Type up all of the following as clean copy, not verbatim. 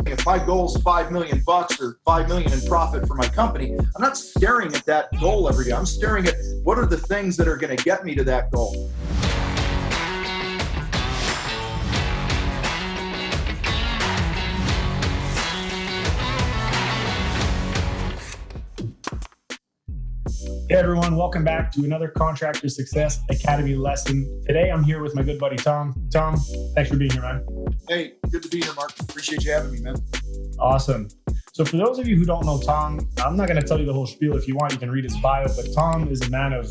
If my goal is $5 million or 5 million in profit for my company, I'm not staring at that goal every day. I'm staring at what are the things that are going to get me to that goal. Hey everyone, welcome back to another Contractor Success Academy lesson. Today I'm here with my good buddy Tom. Tom, thanks for being here, man. Hey, good to be here, Mark. Appreciate you having me, man. Awesome. So for those of you who don't know Tom, I'm not going to tell you the whole spiel. If you want, you can read his bio, but Tom is a man of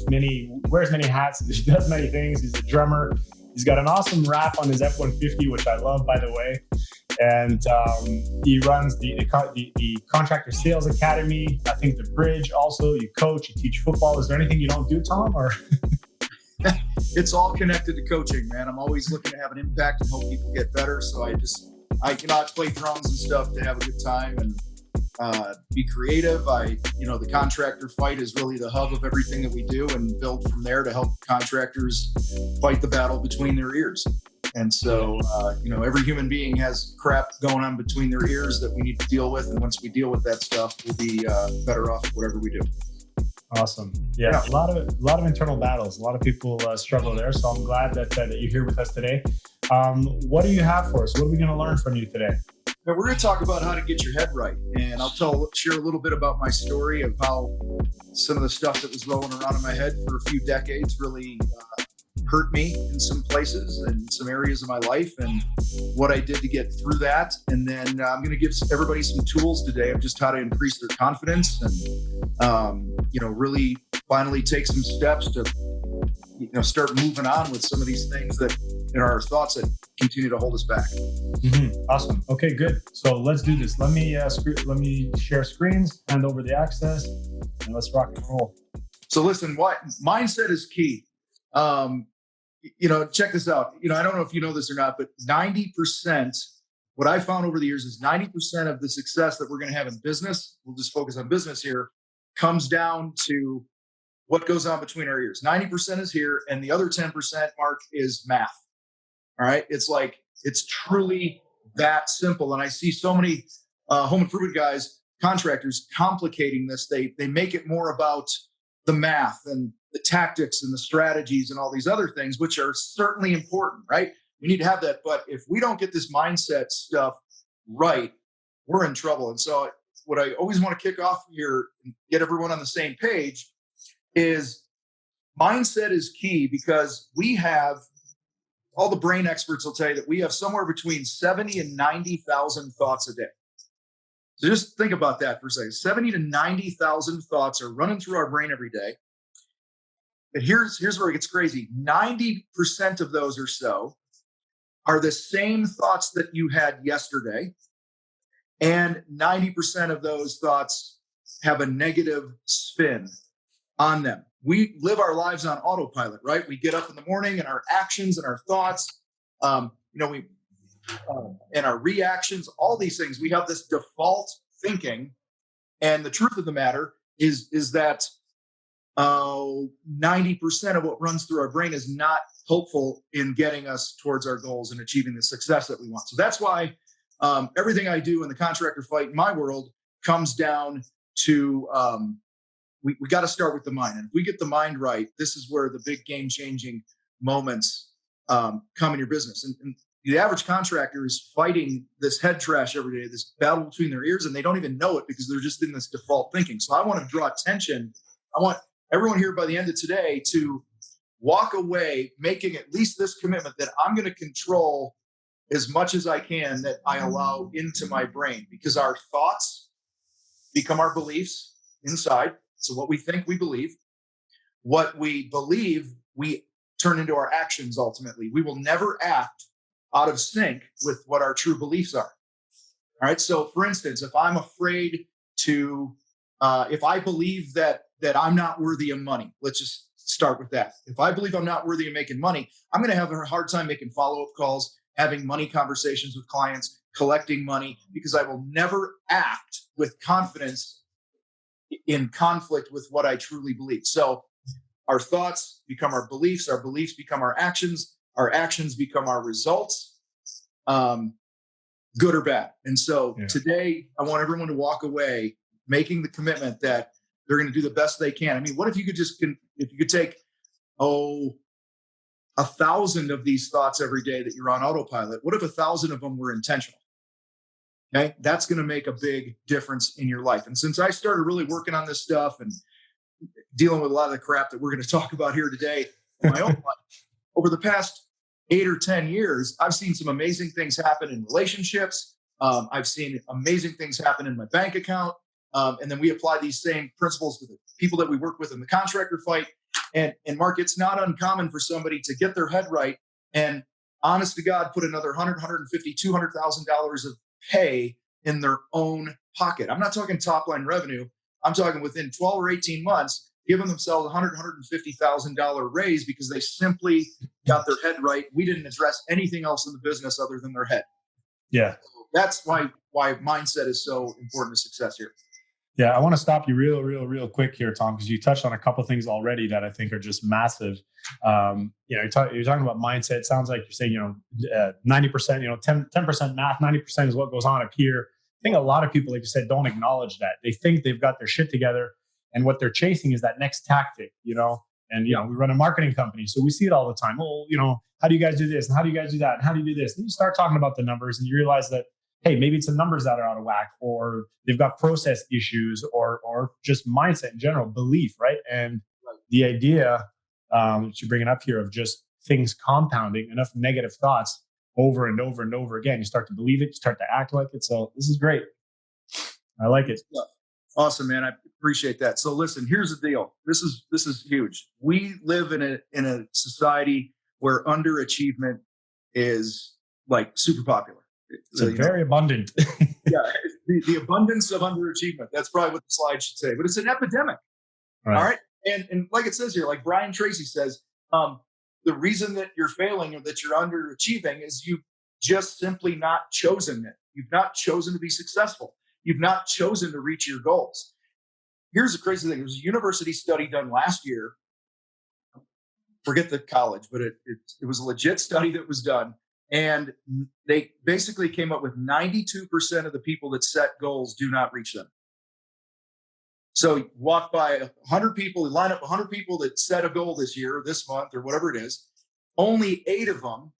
wears many hats, he does many things. He's a drummer. He's got an awesome rap on his F-150, which I love, by the way. And he runs the Contractor Sales Academy. I think the Bridge also. You coach, you teach football. Is there anything you don't do, Tom? Or It's all connected to coaching, man. I'm always looking to have an impact and help people get better. So I play drums and stuff to have a good time and be creative. The contractor fight is really the hub of everything that we do, and build from there to help contractors fight the battle between their ears. And so, every human being has crap going on between their ears that we need to deal with. And once we deal with that stuff, we'll be better off at whatever we do. Awesome. Yeah. A lot of internal battles. A lot of people struggle there. So I'm glad that you're here with us today. What do you have for us? What are we going to learn from you today? Now, we're going to talk about how to get your head right. And I'll share a little bit about my story of how some of the stuff that was rolling around in my head for a few decades really hurt me in some places and some areas of my life, and what I did to get through that. And then I'm going to give everybody some tools today of just how to increase their confidence and, really finally take some steps to, start moving on with some of these things that are our thoughts that continue to hold us back. Mm-hmm. Awesome. Okay, good. So let's do this. Let me share screens, hand over the access, and let's rock and roll. So listen, mindset is key. Check this out. I don't know if you know this or not, but 90%, what I found over the years is 90% of the success that we're going to have in business, we'll just focus on business here, comes down to what goes on between our ears. 90% is here, and the other 10%, Mark, is math. All right. It's truly that simple. And I see so many home improvement guys, contractors, complicating this. They make it more about the math and the tactics and the strategies and all these other things, which are certainly important, right? We need to have that. But if we don't get this mindset stuff right, we're in trouble. And so what I always want to kick off here and get everyone on the same page is mindset is key, because we have, all the brain experts will tell you that we have somewhere between 70 and 90,000 thoughts a day. So just think about that for a second. 70 to 90,000 thoughts are running through our brain every day. But here's where it gets crazy. 90% of those or so are the same thoughts that you had yesterday. And 90% of those thoughts have a negative spin on them. We live our lives on autopilot, right? We get up in the morning, and our actions and our thoughts, and our reactions, all these things, we have this default thinking. And the truth of the matter is that 90% of what runs through our brain is not helpful in getting us towards our goals and achieving the success that we want. So that's why everything I do in the contractor fight in my world comes down to we got to start with the mind. And if we get the mind right, this is where the big game-changing moments come in your business. And the average contractor is fighting this head trash every day, this battle between their ears, and they don't even know it because they're just in this default thinking. So I want to draw attention. I want everyone here by the end of today to walk away making at least this commitment that I'm going to control as much as I can that I allow into my brain, because our thoughts become our beliefs inside. So what we think, we believe. What we believe, we turn into our actions ultimately. We will never act out of sync with what our true beliefs are. All right. So for instance, if I'm afraid to, if I believe that I'm not worthy of money, let's just start with that. If I believe I'm not worthy of making money, I'm going to have a hard time making follow-up calls, having money conversations with clients, collecting money, because I will never act with confidence in conflict with what I truly believe. So our thoughts become our beliefs become our actions become our results. good or bad. And so Yeah. today, I want everyone to walk away making the commitment that they're going to do the best they can. I mean, what if you could if you could take, 1,000 of these thoughts every day that you're on autopilot? What if 1,000 of them were intentional? Okay. That's going to make a big difference in your life. And since I started really working on this stuff and dealing with a lot of the crap that we're going to talk about here today in my own life, over the past 8 or 10 years, I've seen some amazing things happen in relationships. I've seen amazing things happen in my bank account. And then we apply these same principles to the people that we work with in the contractor fight. And Mark, it's not uncommon for somebody to get their head right and, honest to God, put another $100, $150, $200,000 of pay in their own pocket. I'm not talking top line revenue. I'm talking within 12 or 18 months, giving themselves $100, $150,000 raise because they simply got their head right. We didn't address anything else in the business other than their head. Yeah. So that's why mindset is so important to success here. Yeah, I want to stop you real quick here, Tom, because you touched on a couple of things already that I think are just massive. You're talking about mindset. It sounds like you're saying, 90%, 10% math, 90% is what goes on up here. I think a lot of people, like you said, don't acknowledge that. They think they've got their shit together, and what they're chasing is that next tactic, And, we run a marketing company, so we see it all the time. Oh, how do you guys do this? And how do you guys do that? And how do you do this? And you start talking about the numbers and you realize that, hey, maybe it's the numbers that are out of whack, or they've got process issues, or just mindset in general, belief, right? And the idea that you're bringing up here of just things compounding, enough negative thoughts over and over and over again, you start to believe it, you start to act like it. So this is great. I like it. Awesome, man. I appreciate that. So listen, here's the deal. This is huge. We live in a society where underachievement is like super popular. It's very abundant. Yeah, the abundance of underachievement. That's probably what the slide should say. But it's an epidemic. Right. All right. And like it says here, like Brian Tracy says, the reason that you're failing or that you're underachieving is you've just simply not chosen it. You've not chosen to be successful. You've not chosen to reach your goals. Here's the crazy thing. There was a university study done last year. Forget the college, but it was a legit study that was done. And they basically came up with 92% of the people that set goals do not reach them. So you walk by 100 people, you line up 100 people that set a goal this year, this month, or whatever it is. Only 8 of them,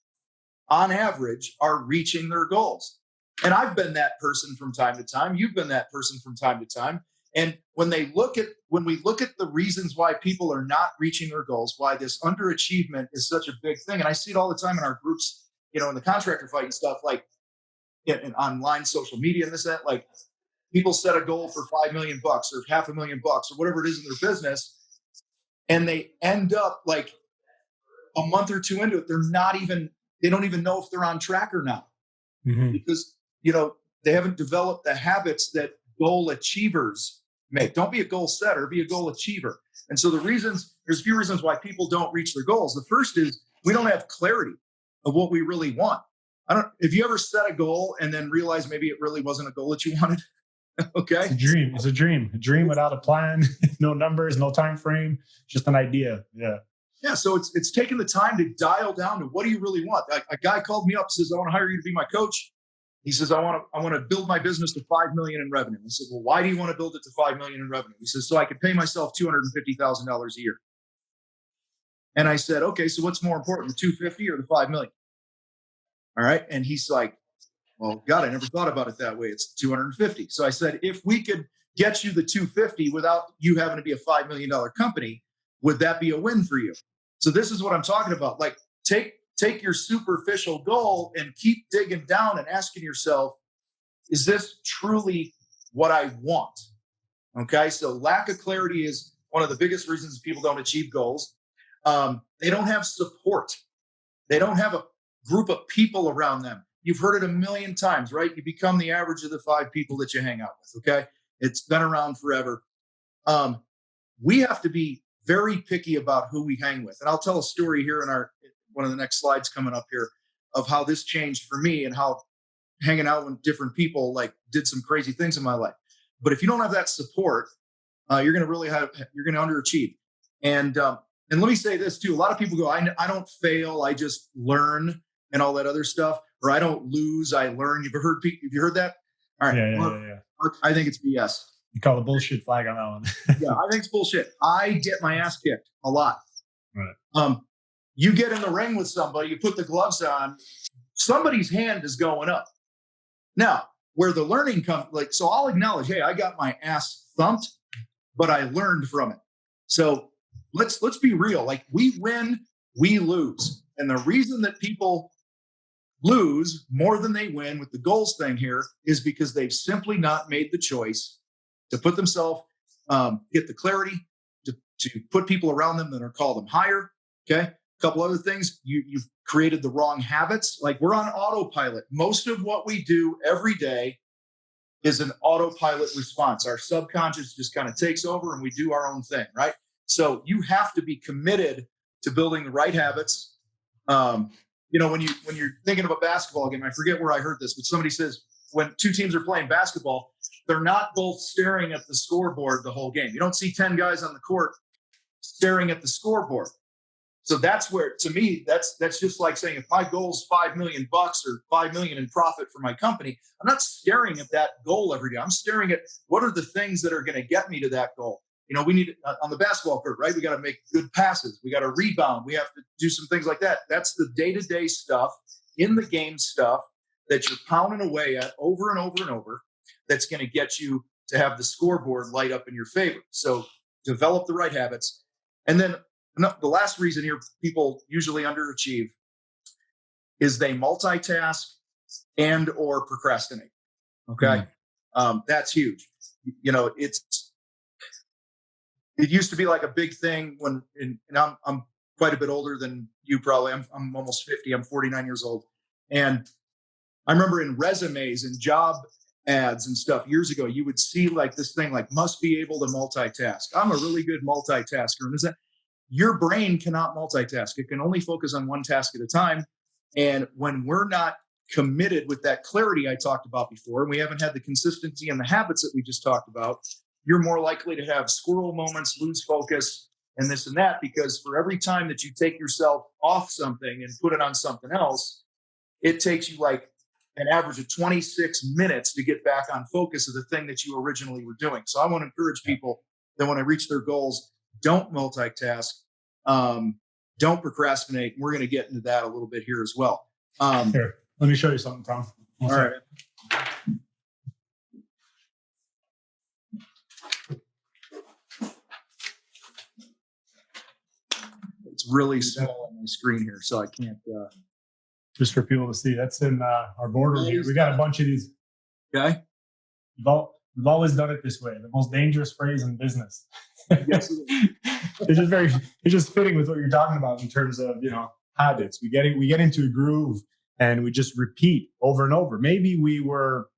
on average, are reaching their goals. And I've been that person from time to time. You've been that person from time to time. And when we look at the reasons why people are not reaching their goals, why this underachievement is such a big thing, and I see it all the time in our groups, in the contractor fight and stuff, like in online social media and this, that, like people set a goal for $5 million or $500,000 or whatever it is in their business. And they end up like a month or two into it. They don't even know if they're on track or not, because, they haven't developed the habits that goal achievers make. Don't be a goal setter, be a goal achiever. And so there's a few reasons why people don't reach their goals. The first is we don't have clarity of what we really want. Have you ever set a goal and then realized maybe it really wasn't a goal that you wanted? Okay. It's a dream without a plan, no numbers, no time frame, just an idea. Yeah. Yeah. So it's taking the time to dial down to what do you really want? A guy called me up, says, I want to hire you to be my coach. He says, I want to build my business to 5 million in revenue. I said, well, why do you want to build it to 5 million in revenue? He says, so I could pay myself $250,000 a year. And I said, okay, so what's more important, the 250 or the 5 million? All right. And he's like, well, God, I never thought about it that way. It's 250. So I said, if we could get you the 250 without you having to be a $5 million company, would that be a win for you? So this is what I'm talking about. Like take your superficial goal and keep digging down and asking yourself, is this truly what I want? Okay. So lack of clarity is one of the biggest reasons people don't achieve goals. They don't have support. They don't have a group of people around them. You've heard it a million times, right? You become the average of the 5 people that you hang out with. Okay. It's been around forever. We have to be very picky about who we hang with. And I'll tell a story here in one of the next slides coming up here of how this changed for me and how hanging out with different people like did some crazy things in my life. But if you don't have that support, you're going to underachieve. And let me say this too. A lot of people go, I don't fail. I just learn and all that other stuff. or I don't lose, I learn. Have you heard that? All right. Yeah. I think it's BS. You call the bullshit flag on that one. Yeah, I think it's bullshit. I get my ass kicked a lot. Right. You get in the ring with somebody, you put the gloves on, somebody's hand is going up. Now, where the learning comes, so I'll acknowledge, hey, I got my ass thumped, but I learned from it. So let's be real. Like, we win, we lose. And the reason that people lose more than they win with the goals thing here is because they've simply not made the choice to put themselves, get the clarity, to put people around them that are called them higher. Okay. A couple other things. You've created the wrong habits. Like, we're on autopilot. Most of what we do every day is an autopilot response. Our subconscious just kind of takes over and we do our own thing, right? So you have to be committed to building the right habits. When you're thinking of a basketball game, I forget where I heard this, but somebody says when two teams are playing basketball, they're not both staring at the scoreboard the whole game. You don't see 10 guys on the court staring at the scoreboard. So that's where, to me, that's just like saying, if my goal is $5 million or $5 million in profit for my company, I'm not staring at that goal every day. I'm staring at what are the things that are going to get me to that goal. We need on the basketball court, right? We got to make good passes. We got to rebound. We have to do some things like that. That's the day-to-day stuff, in the game stuff that you're pounding away at over and over and over. That's going to get you to have the scoreboard light up in your favor. So develop the right habits. And then the last reason here people usually underachieve is they multitask and or procrastinate. Okay. That's huge. It used to be like a big thing and I'm quite a bit older than you probably. I'm almost 50. I'm 49 years old. And I remember in resumes and job ads and stuff years ago, you would see like this thing, like, must be able to multitask. I'm a really good multitasker. And is that your brain cannot multitask? It can only focus on one task at a time. And when we're not committed with that clarity I talked about before, and we haven't had the consistency and the habits that we just talked about, you're more likely to have squirrel moments, lose focus, and this and that, because for every time that you take yourself off something and put it on something else, it takes you like an average of 26 minutes to get back on focus of the thing that you originally were doing. So I want to encourage people that when they reach their goals, don't multitask, don't procrastinate. We're going to get into that a little bit here as well. Here, let me show you something, Tom. All right. It's really small on my screen here, so I can't. Just for people to see, that's in our boardroom here. We got a bunch of these. Okay. We've always done it this way. The most dangerous phrase in business. Yes. It's just fitting with what you're talking about in terms of, habits. We get into a groove and we just repeat over and over. Maybe we were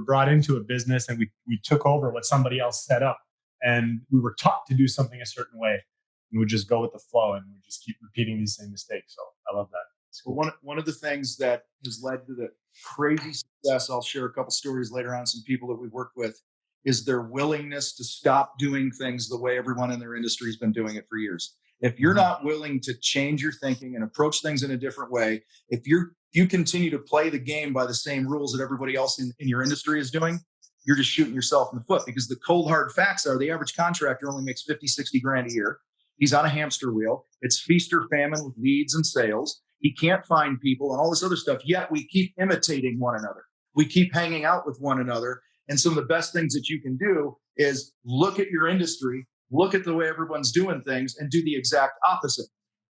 brought into a business and we took over what somebody else set up, and we were taught to do something a certain way, and we just go with the flow and we just keep repeating these same mistakes. So I love that. So one of the things that has led to the crazy success, I'll share a couple stories later on, some people that we've worked with, is their willingness to stop doing things the way everyone in their industry has been doing it for years. If you're not willing to change your thinking and approach things in a different way, if you continue to play the game by the same rules that everybody else in your industry is doing, you're just shooting yourself in the foot, because the cold hard facts are the average contractor only makes 50, 60 grand a year. He's on a hamster wheel. It's feast or famine with leads and sales. He can't find people and all this other stuff, yet we keep imitating one another. We keep hanging out with one another. And some of the best things that you can do is look at your industry, look at the way everyone's doing things, and do the exact opposite.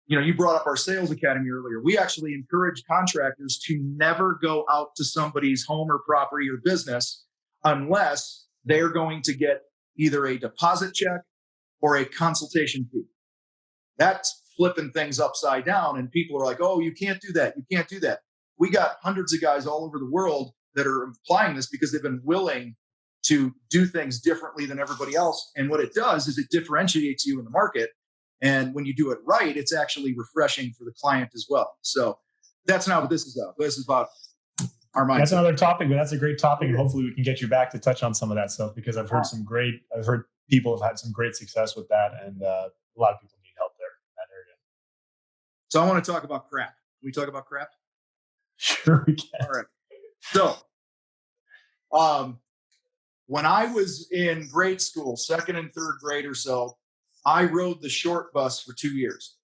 You brought up our sales academy earlier. We actually encourage contractors to never go out to somebody's home or property or business unless they're going to get either a deposit check or a consultation fee. That's flipping things upside down. And people are like, oh, you can't do that. You can't do that. We got hundreds of guys all over the world that are applying this because they've been willing to do things differently than everybody else. And what it does is it differentiates you in the market. And when you do it right, it's actually refreshing for the client as well. So that's not what this is about. This is about our mindset. That's another topic, but that's a great topic. And hopefully we can get you back to touch on some of that stuff, because I've heard people have had some great success with that. And a lot of people need help there in that area. So I want to talk about crap. Can we talk about crap? Sure we can. All right. So, when I was in grade school, second and third grade or so, I rode the short bus for 2 years.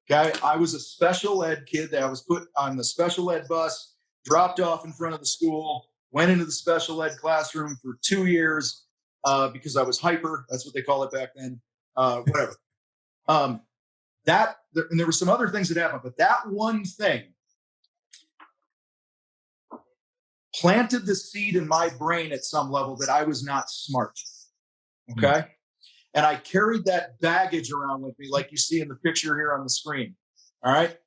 Okay. I was a special ed kid that I was put on the special ed bus, dropped off in front of the school, went into the special ed classroom for 2 years because I was hyper. That's what they call it back then. Whatever. And there were some other things that happened, but that one thing planted the seed in my brain at some level that I was not smart. Okay. And I carried that baggage around with me, like you see in the picture here on the screen. All right.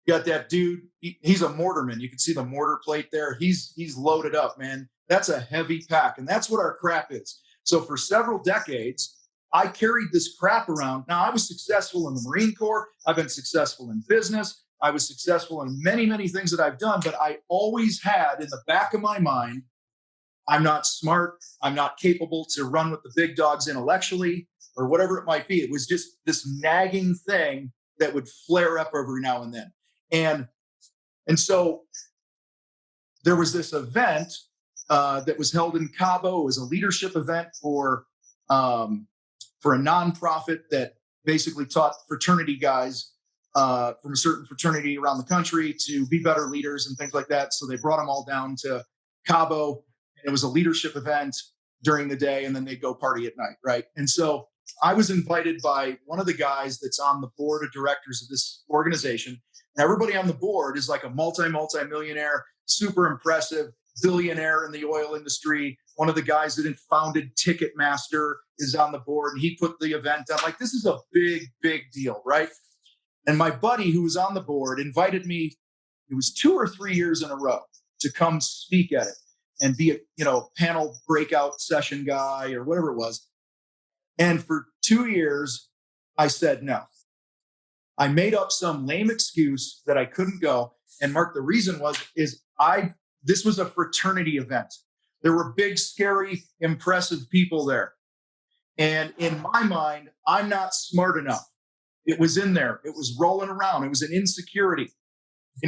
You got that dude. He's a mortarman. You can see the mortar plate there. He's loaded up, man. That's a heavy pack. And that's what our crap is. So for several decades, I carried this crap around. Now, I was successful in the Marine Corps. I've been successful in business. I was successful in many, many things that I've done, but I always had in the back of my mind, I'm not smart. I'm not capable to run with the big dogs intellectually or whatever it might be. It was just this nagging thing that would flare up every now and then. And so there was this event that was held in Cabo. It was a leadership event for a nonprofit that basically taught fraternity guys from a certain fraternity around the country to be better leaders and things like that. So they brought them all down to Cabo. And it was a leadership event during the day, and then they'd go party at night, right? And so I was invited by one of the guys that's on the board of directors of this organization. And everybody on the board is like a multi-millionaire, super impressive, billionaire in the oil industry. One of the guys that had founded Ticketmaster is on the board, and he put the event on. Like, this is a big, big deal, right? And my buddy who was on the board invited me, it was 2 or 3 years in a row, to come speak at it and be a panel breakout session guy or whatever it was. And for 2 years, I said no. I made up some lame excuse that I couldn't go. And Mark, the reason this was a fraternity event. There were big, scary, impressive people there. And in my mind, I'm not smart enough. It was in there. It was rolling around. It was an insecurity.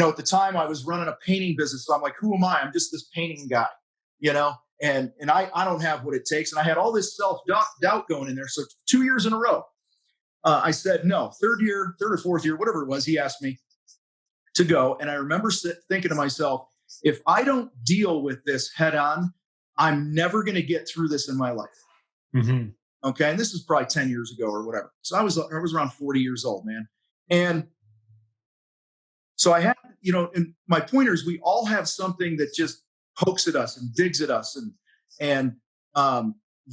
At the time I was running a painting business. So I'm like, who am I? I'm just this painting guy, and I don't have what it takes. And I had all this self-doubt going in there. So 2 years in a row, I said no. Third or fourth year, whatever it was, he asked me to go. And I remember thinking to myself, if I don't deal with this head on, I'm never going to get through this in my life. Mm-hmm. Okay. And this is probably 10 years ago or whatever. So I was around 40 years old, man. And so I had, and my point is, we all have something that just pokes at us and digs at us and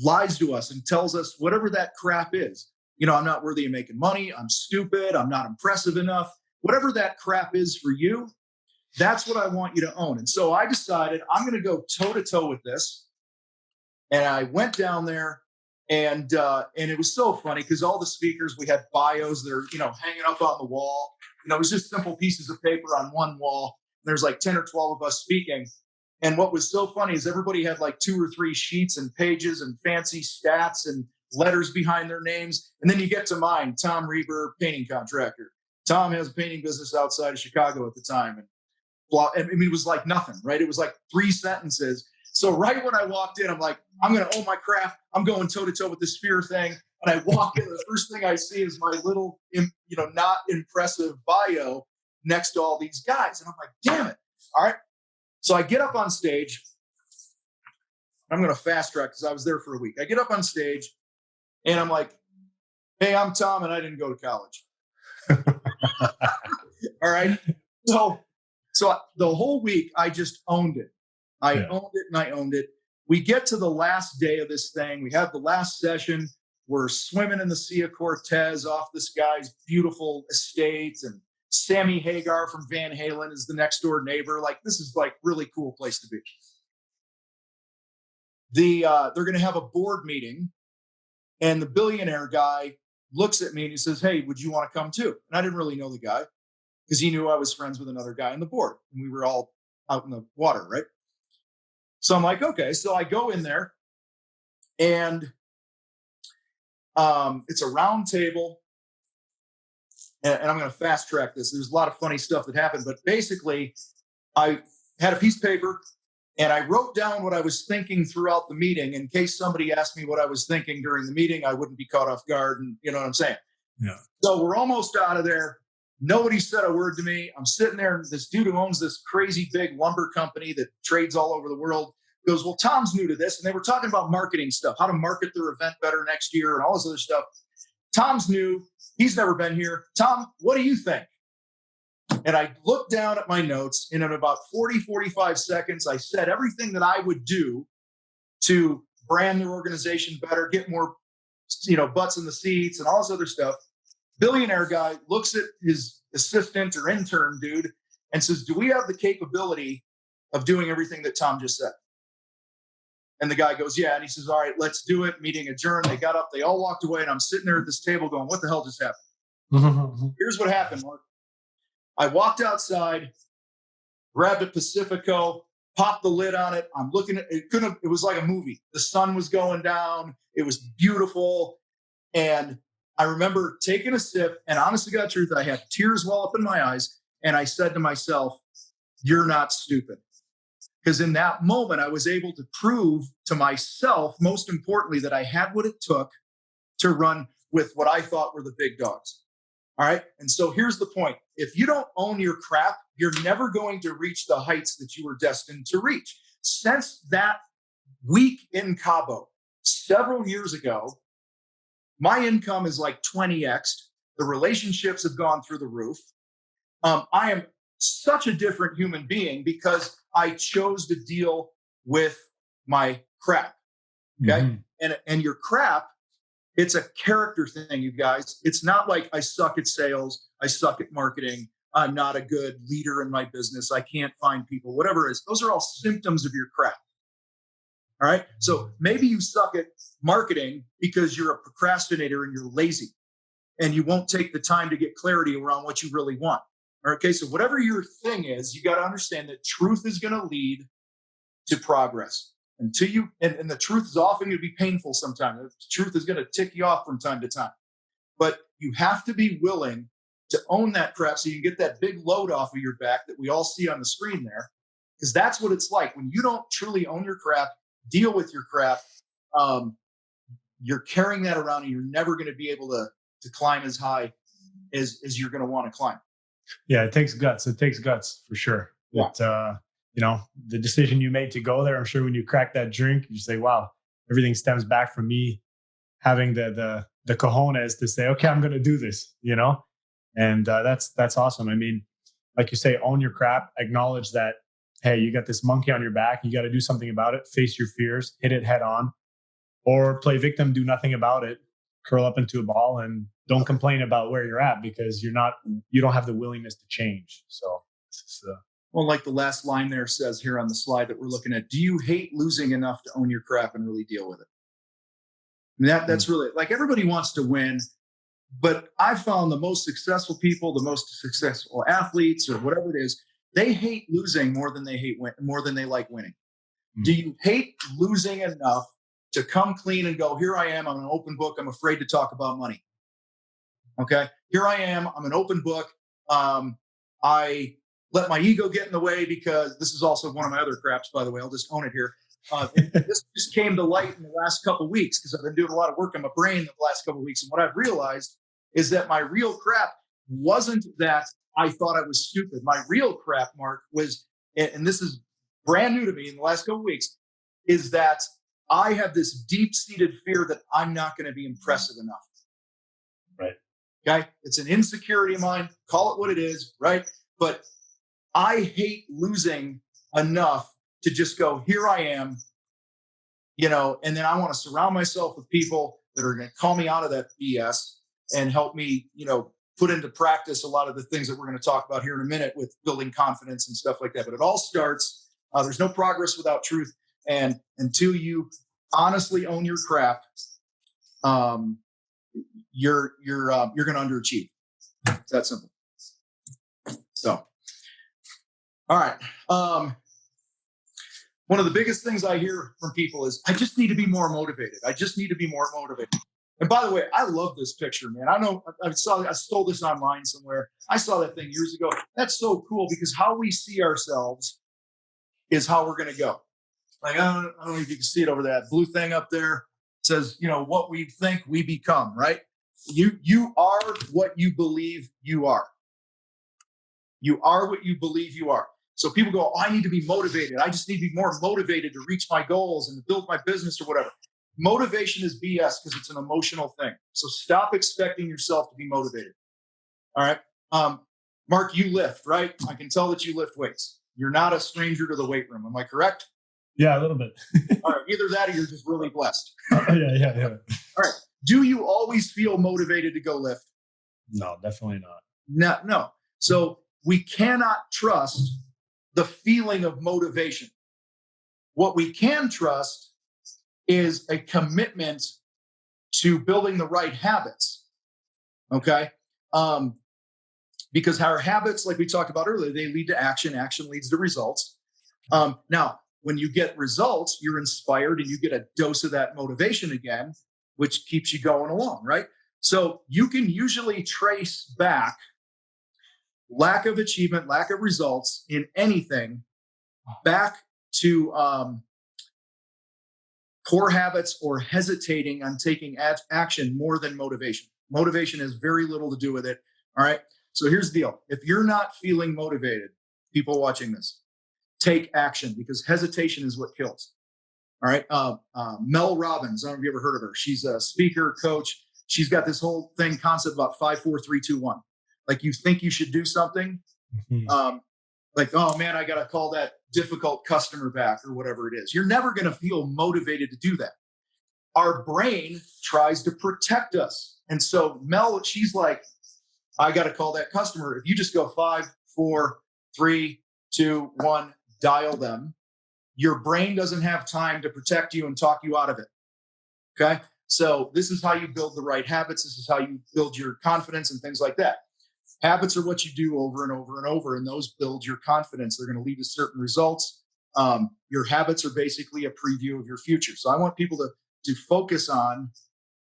lies to us and tells us whatever that crap is. I'm not worthy of making money. I'm stupid. I'm not impressive enough. Whatever that crap is for you, that's what I want you to own. And so I decided I'm going to go toe to toe with this. And I went down there, and it was so funny because all the speakers, we had bios that are, hanging up on the wall. It was just simple pieces of paper on one wall. There's like 10 or 12 of us speaking. And what was so funny is everybody had like 2 or 3 sheets and pages and fancy stats and letters behind their names. And then you get to mine, Tom Reber, painting contractor. Tom has a painting business outside of Chicago at the time. And blah, I mean, it was like nothing, right? It was like 3 sentences. So right when I walked in, I'm like, I'm going to own my craft. I'm going toe to toe with this fear thing. And I walk in, the first thing I see is my little, not impressive bio next to all these guys. And I'm like, damn it. All right. So I get up on stage. I'm going to fast track because I was there for a week. I get up on stage and I'm like, hey, I'm Tom and I didn't go to college. All right. So the whole week I just owned it. I owned it. We get to the last day of this thing. We have the last session. We're swimming in the Sea of Cortez off this guy's beautiful estate. And Sammy Hagar from Van Halen is the next door neighbor. Like, this is like really cool place to be. They're going to have a board meeting. And the billionaire guy looks at me and he says, hey, would you want to come too? And I didn't really know the guy because he knew I was friends with another guy on the board. And we were all out in the water, right? So I'm like, okay. So I go in there and it's a round table. And I'm going to fast track this. There's a lot of funny stuff that happened. But basically, I had a piece of paper and I wrote down what I was thinking throughout the meeting in case somebody asked me what I was thinking during the meeting. I wouldn't be caught off guard. And you know what I'm saying? Yeah. So we're almost out of there. Nobody said a word to me. I'm sitting there, and this dude who owns this crazy big lumber company that trades all over the world goes, well, Tom's new to this. And they were talking about marketing stuff, how to market their event better next year and all this other stuff. Tom's new. He's never been here. Tom, what do you think? And I looked down at my notes, and in about 45 seconds, I said everything that I would do to brand their organization better, get more, butts in the seats and all this other stuff. Billionaire guy looks at his assistant or intern dude and says, do we have the capability of doing everything that Tom just said? And the guy goes, yeah. And he says, all right, let's do it. Meeting adjourned. They got up, they all walked away, and I'm sitting there at this table going, what the hell just happened? Here's what happened, Mark. I walked outside, grabbed a Pacifico, popped the lid on it. I'm looking at it. It was like a movie. The sun was going down. It was beautiful. And I remember taking a sip, and honest to God truth, I had tears well up in my eyes. And I said to myself, you're not stupid. Because in that moment, I was able to prove to myself, most importantly, that I had what it took to run with what I thought were the big dogs. All right. And so here's the point. If you don't own your crap, you're never going to reach the heights that you were destined to reach. Since that week in Cabo, several years ago, my income is like 20x. The relationships have gone through the roof. I am such a different human being because I chose to deal with my crap. Okay. Mm-hmm. And your crap, it's a character thing, you guys. It's not like I suck at sales. I suck at marketing. I'm not a good leader in my business. I can't find people, whatever it is. Those are all symptoms of your crap. All right. So maybe you suck at marketing because you're a procrastinator and you're lazy and you won't take the time to get clarity around what you really want. Okay. So whatever your thing is, you got to understand that truth is going to lead to progress. Until you, and the truth is often going to be painful sometimes. The truth is going to tick you off from time to time. But you have to be willing to own that crap so you can get that big load off of your back that we all see on the screen there. Because that's what it's like. When you don't truly own your crap, deal with your crap, you're carrying that around and you're never going to be able to climb as high as you're going to want to climb. Yeah, it takes guts. It takes guts for sure. Yeah. The decision you made to go there, I'm sure when you crack that drink, you say, wow, everything stems back from me having the cojones to say, okay, I'm going to do this, and that's awesome. I mean, like you say, own your crap, acknowledge that, hey, you got this monkey on your back. You got to do something about it, face your fears, hit it head on, or play victim, do nothing about it, curl up into a ball and don't complain about where you're at because you don't have the willingness to change. So it's well, like the last line there says here on the slide that we're looking at, do you hate losing enough to own your crap and really deal with it? I mean, that's really, like, everybody wants to win, but I've found the most successful people, the most successful athletes or whatever it is, they hate losing more than they like winning. Mm-hmm. Do you hate losing enough to come clean and go, here I am, I'm an open book, I'm afraid to talk about money. Okay, here I am, I'm an open book. I let my ego get in the way because this is also one of my other craps, by the way. I'll just own it here. This just came to light in the last couple of weeks because I've been doing a lot of work on my brain in the last couple of weeks. And what I've realized is that my real crap wasn't that I thought I was stupid. My real crap, Mark, was, and this is brand new to me in the last couple of weeks, is that I have this deep-seated fear that I'm not going to be impressive enough. Right. Okay. It's an insecurity of mine. Call it what it is. Right. But I hate losing enough to just go, here I am, and then I want to surround myself with people that are going to call me out of that BS and help me, put into practice a lot of the things that we're going to talk about here in a minute with building confidence and stuff like that. But it all starts, there's no progress without truth. And until you honestly own your crap, you're going to underachieve. It's that simple. So. All right. One of the biggest things I hear from people is, I just need to be more motivated. I just need to be more motivated. And by the way, I love this picture, man. I know I stole this online somewhere. I saw that thing years ago. That's so cool because how we see ourselves is how we're going to go. Like, I don't know if you can see it over that blue thing up there. It says, what we think we become, right? You are what you believe you are. You are what you believe you are. So people go, I need to be motivated. I just need to be more motivated to reach my goals and to build my business or whatever. Motivation is BS because it's an emotional thing. So stop expecting yourself to be motivated. All right. Mark, you lift, right? I can tell that you lift weights. You're not a stranger to the weight room. Am I correct? Yeah, a little bit. All right. Either that or you're just really blessed. Yeah. All right. Do you always feel motivated to go lift? No, definitely not. No. So we cannot trust the feeling of motivation. What we can trust is a commitment to building the right habits. Okay. Because our habits, like we talked about earlier, they lead to action. Action leads to results. Now, when you get results, you're inspired and you get a dose of that motivation again, which keeps you going along, right? So you can usually trace back lack of achievement, lack of results in anything back to poor habits or hesitating on taking action more than motivation. Motivation has very little to do with it. All right. So here's the deal. If you're not feeling motivated, people watching this, take action because hesitation is what kills. All right. Mel Robbins, I don't know if you ever heard of her. She's a speaker, coach. She's got this whole concept about 5, 4, 3, 2, 1. Like you think you should do something. Like, oh man, I got to call that difficult customer back or whatever it is. You're never going to feel motivated to do that. Our brain tries to protect us. And so Mel, she's like, I got to call that customer. If you just go 5, 4, 3, 2, 1, dial them, your brain doesn't have time to protect you and talk you out of it. Okay. So this is how you build the right habits. This is how you build your confidence and things like that. Habits are what you do over and over and over, and those build your confidence. They're going to lead to certain results. Your habits are basically a preview of your future. So I want people to focus on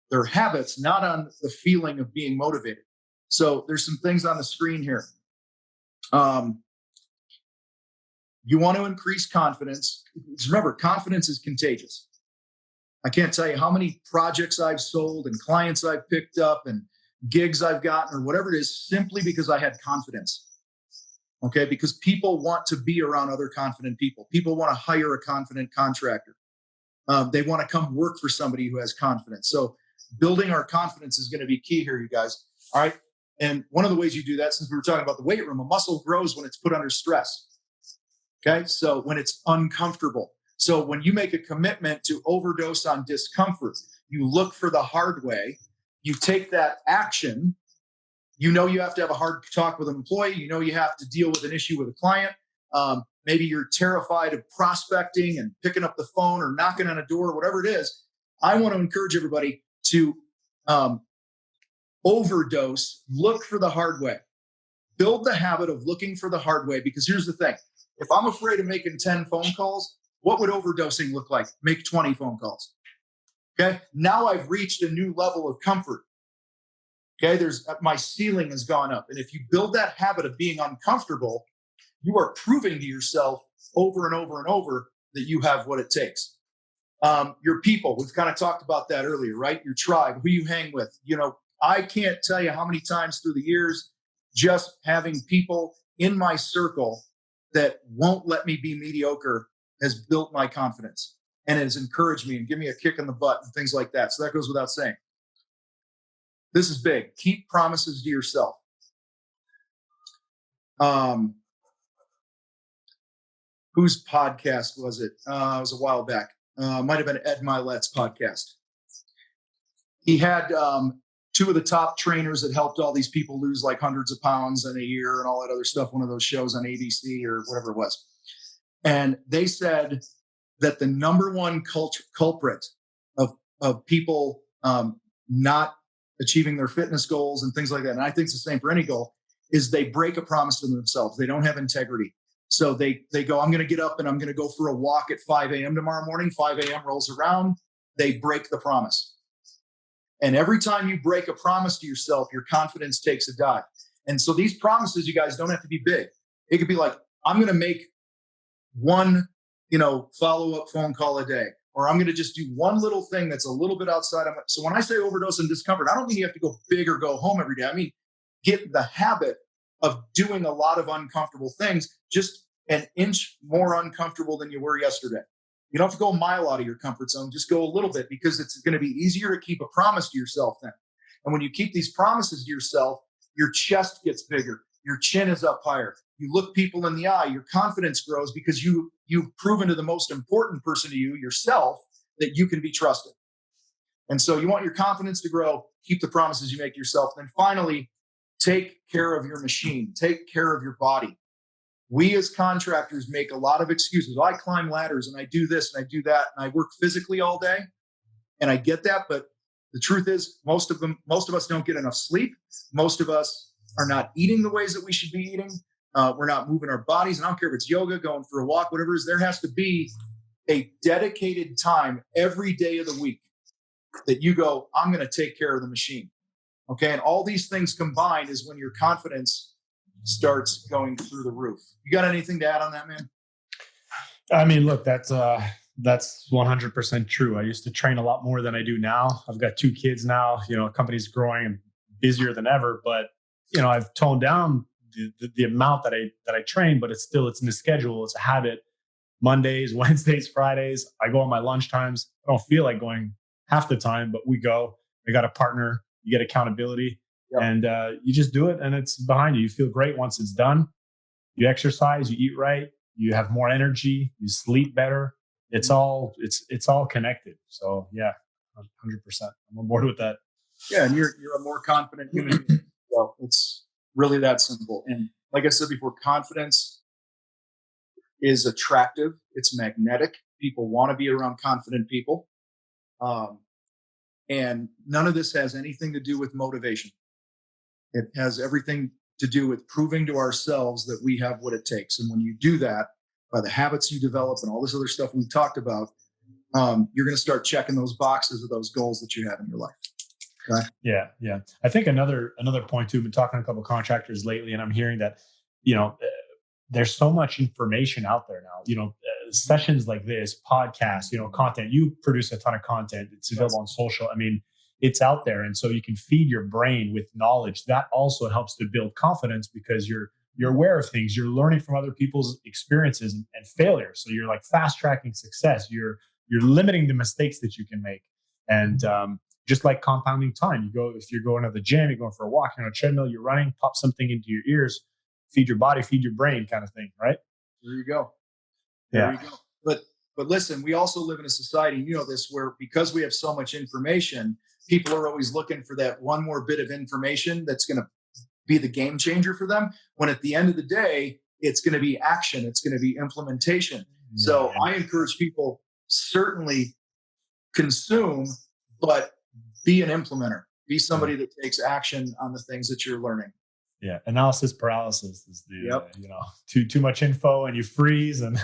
their habits, not on the feeling of being motivated. So there's some things on the screen here. You want to increase confidence. Remember, confidence is contagious. I can't tell you how many projects I've sold and clients I've picked up and gigs I've gotten or whatever it is, simply because I had confidence. Okay. Because people want to be around other confident people. People want to hire a confident contractor. They want to come work for somebody who has confidence. So building our confidence is going to be key here, you guys. All right. And one of the ways you do that, since we were talking about the weight room, a muscle grows when it's put under stress. Okay. So when it's uncomfortable. So when you make a commitment to overdose on discomfort, you look for the hard way. You take that action. You have to have a hard talk with an employee. You have to deal with an issue with a client. Maybe you're terrified of prospecting and picking up the phone or knocking on a door, whatever it is. I want to encourage everybody to overdose, look for the hard way. Build the habit of looking for the hard way, because here's the thing. If I'm afraid of making 10 phone calls, what would overdosing look like? Make 20 phone calls. Okay. Now I've reached a new level of comfort. Okay. My ceiling has gone up. And if you build that habit of being uncomfortable, you are proving to yourself over and over and over that you have what it takes. Your people, we've kind of talked about that earlier, right? Your tribe, who you hang with. I can't tell you how many times through the years, just having people in my circle that won't let me be mediocre has built my confidence. And it has encouraged me and give me a kick in the butt and things like that. So that goes without saying. This is big. Keep promises to yourself. Whose podcast was it? It was a while back. Might have been Ed Milet's podcast. He had 2 of the top trainers that helped all these people lose like hundreds of pounds in a year and all that other stuff. One of those shows on ABC or whatever it was. And they said that the number one culprit of people not achieving their fitness goals and things like that, and I think it's the same for any goal, is they break a promise to themselves. They don't have integrity. So they go, I'm going to get up and I'm going to go for a walk at 5 a.m. tomorrow morning. 5 a.m. rolls around. They break the promise. And every time you break a promise to yourself, your confidence takes a dive. And so these promises, you guys, don't have to be big. It could be like, I'm going to make one, follow-up phone call a day, or I'm going to just do one little thing that's a little bit outside of it. So when I say overdose and discomfort, I don't mean you have to go big or go home every day. I mean, get the habit of doing a lot of uncomfortable things, just an inch more uncomfortable than you were yesterday. You don't have to go a mile out of your comfort zone. Just go a little bit, because it's going to be easier to keep a promise to yourself then. And when you keep these promises to yourself, your chest gets bigger. Your chin is up higher. You look people in the eye. Your confidence grows because you've proven to the most important person to you, yourself, that you can be trusted. And so you want your confidence to grow. Keep the promises you make to yourself. Then finally, take care of your machine. Take care of your body. We as contractors make a lot of excuses. I climb ladders and I do this and I do that and I work physically all day. And I get that, but the truth is most of us don't get enough sleep. Most of us are not eating the ways that we should be eating. We're not moving our bodies. And I don't care if it's yoga, going for a walk, whatever it is. There has to be a dedicated time every day of the week that you go, I'm going to take care of the machine. Okay. And all these things combined is when your confidence starts going through the roof. You got anything to add on that, man? I mean, look, that's 100% true. I used to train a lot more than I do now. I've got 2 kids now, company's growing and busier than ever, but I've toned down the amount that I train, but it's in the schedule. It's a habit. Mondays, Wednesdays, Fridays, I go on my lunch times. I don't feel like going half the time, but we go. I got a partner. You get accountability. Yep. And you just do it, and it's behind you. You feel great once it's done. You exercise, you eat right, you have more energy, you sleep better. It's all connected. So yeah, 100%. I'm on board with that. Yeah, and you're a more confident human being. So it's really that simple. And like I said before, confidence is attractive. It's magnetic. People want to be around confident people. And none of this has anything to do with motivation. It has everything to do with proving to ourselves that we have what it takes. And when you do that, by the habits you develop and all this other stuff we've talked about, you're going to start checking those boxes of those goals that you have in your life. Okay? Yeah. I think another point too, I've been talking to a couple of contractors lately, and I'm hearing that, there's so much information out there now, sessions like this, podcasts, content. You produce a ton of content. It's available on social. I mean, it's out there. And so you can feed your brain with knowledge. That also helps to build confidence because you're aware of things. You're learning from other people's experiences and failures. So you're like fast tracking success. You're limiting the mistakes that you can make. And just like compounding time, if you're going to the gym, you're going for a walk, you're on a treadmill, you're running, pop something into your ears, feed your body, feed your brain kind of thing. Right. There you go. There you go. But listen, we also live in a society, this, where because we have so much information, people are always looking for that one more bit of information that's going to be the game changer for them. When at the end of the day, it's going to be action. It's going to be implementation. Yeah. So I encourage people, certainly consume, but be an implementer. Be somebody that takes action on the things that you're learning. Yeah, analysis paralysis is too much info and you freeze. And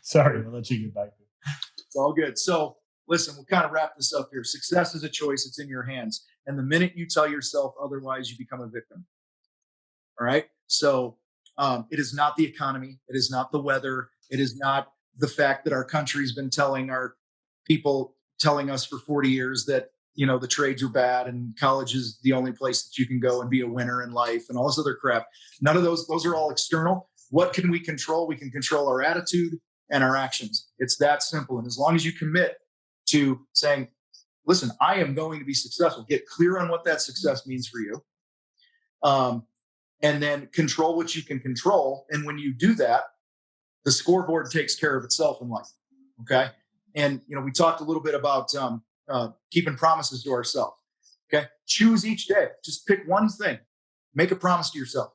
sorry, we'll let you get back to it. It's all good. So listen, we'll kind of wrap this up here. Success is a choice. It's in your hands. And the minute you tell yourself otherwise, you become a victim. All right. So it is not the economy. It is not the weather. It is not the fact that our country's been telling us for 40 years that, the trades are bad and college is the only place that you can go and be a winner in life and all this other crap. None of those are all external. What can we control? We can control our attitude and our actions. It's that simple. And as long as you commit to saying, listen, I am going to be successful, get clear on what that success means for you. And then control what you can control. And when you do that, the scoreboard takes care of itself in life. Okay. And, we talked a little bit about, keeping promises to ourselves. Okay. Choose each day. Just pick one thing. Make a promise to yourself.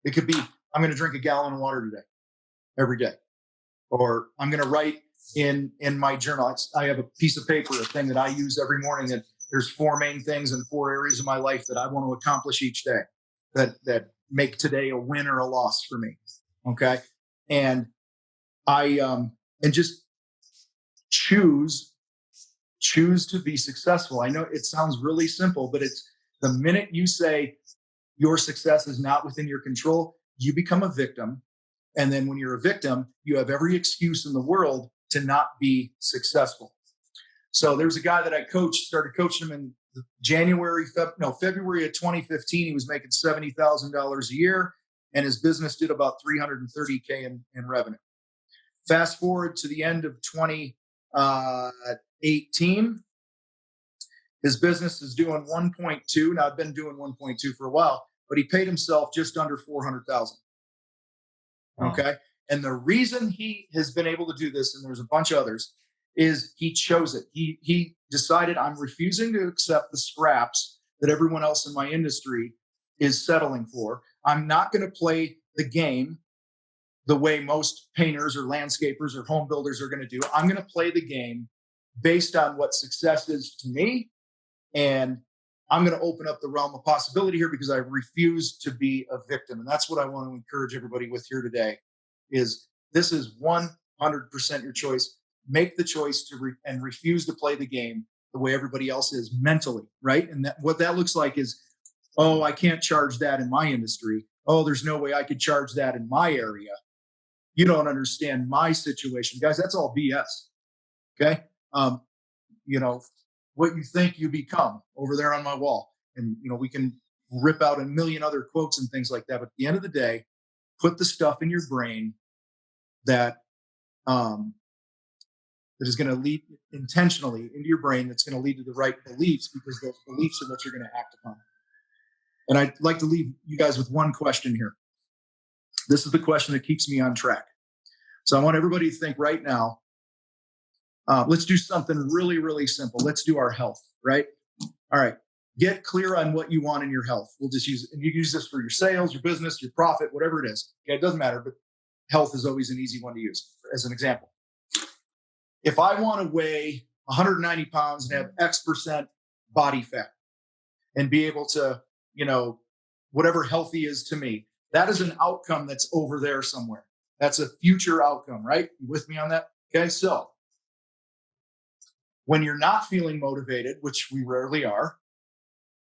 It could be, I'm going to drink a gallon of water today, every day. Or I'm going to write in my journal. I have a piece of paper, a thing that I use every morning, that there's 4 main things in 4 areas of my life that I want to accomplish each day that make today a win or a loss for me. Okay. And and just choose choose to be successful. I know it sounds really simple, but it's the minute you say your success is not within your control, you become a victim. And then when you're a victim, you have every excuse in the world to not be successful. So there's a guy that I coached, started coaching him in February of 2015. He was making $70,000 a year, and his business did about $330K in revenue. Fast forward to the end of 2018, his business is doing 1.2. Now I've been doing 1.2 for a while, but he paid himself just under 400,000. Okay. And the reason he has been able to do this, and there's a bunch of others, is he chose it. He decided, I'm refusing to accept the scraps that everyone else in my industry is settling for. I'm not going to play the game the way most painters or landscapers or home builders are going to do. I'm going to play the game based on what success is to me. And I'm going to open up the realm of possibility here because I refuse to be a victim. And that's what I want to encourage everybody with here today is this is 100% your choice. Make the choice to and refuse to play the game the way everybody else is mentally, right? And what that looks like is, oh, I can't charge that in my industry. Oh, there's no way I could charge that in my area. You don't understand my situation. Guys, that's all BS. Okay? What you think you become over there on my wall. And, we can rip out a million other quotes and things like that. But at the end of the day, put the stuff in your brain that is going to lead intentionally into your brain that's going to lead to the right beliefs, because those beliefs are what you're going to act upon. And I'd like to leave you guys with one question here. This is the question that keeps me on track. So I want everybody to think right now, let's do something really, really simple. Let's do our health, right? All right. Get clear on what you want in your health. We'll just use it. And you can use this for your sales, your business, your profit, whatever it is. Okay, it doesn't matter, but health is always an easy one to use as an example. If I want to weigh 190 pounds and have X% body fat and be able to, whatever healthy is to me, that is an outcome that's over there somewhere. That's a future outcome, right? You with me on that? Okay, so when you're not feeling motivated, which we rarely are,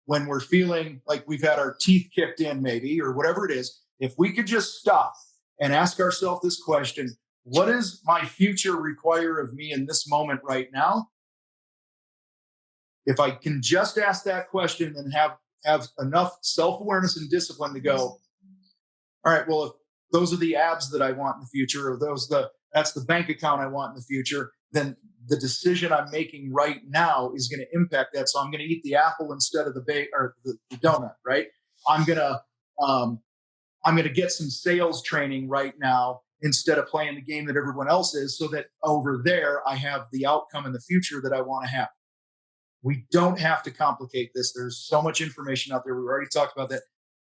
when we're feeling like we've had our teeth kicked in maybe, or whatever it is, if we could just stop and ask ourselves this question, what does my future require of me in this moment right now? If I can just ask that question and have enough self-awareness and discipline to go, all right, well, if those are the abs that I want in the future, or that's the bank account I want in the future, then the decision I'm making right now is going to impact that. So I'm going to eat the apple instead of the donut, right? I'm going to get some sales training right now instead of playing the game that everyone else is, so that over there I have the outcome in the future that I want to have. We don't have to complicate this. There's so much information out there. We've already talked about that.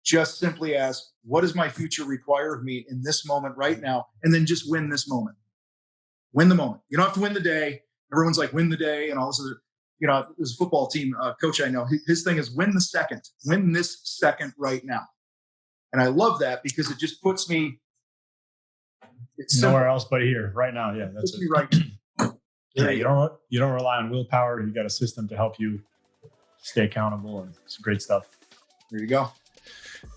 Just simply ask, what does my future require of me in this moment right now? And then just win this moment. Win the moment. You don't have to win the day. Everyone's like, win the day and all this other, there's a football team coach I know. His thing is win the second. Win this second right now. And I love that because it just puts me nowhere else but here right now. Yeah, that's it. Right. Yeah, you don't rely on willpower. You got a system to help you stay accountable, and it's great stuff. There you go.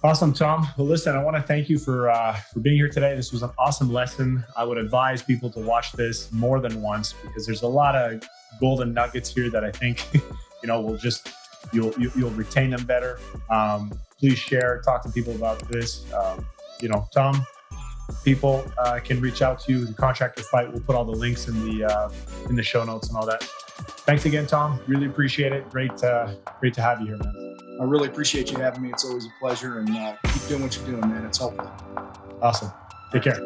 Awesome, Tom. Well, listen, I want to thank you for being here today. This was an awesome lesson. I would advise people to watch this more than once, because there's a lot of golden nuggets here that I think you'll retain them better. Please share, talk to people about this. Tom, people can reach out to you. The Contractor Fight, we'll put all the links in the show notes and all that. Thanks again, Tom. Really appreciate it. Great to have you here, man. I really appreciate you having me. It's always a pleasure, and keep doing what you're doing, man. It's helpful. Awesome. Take care.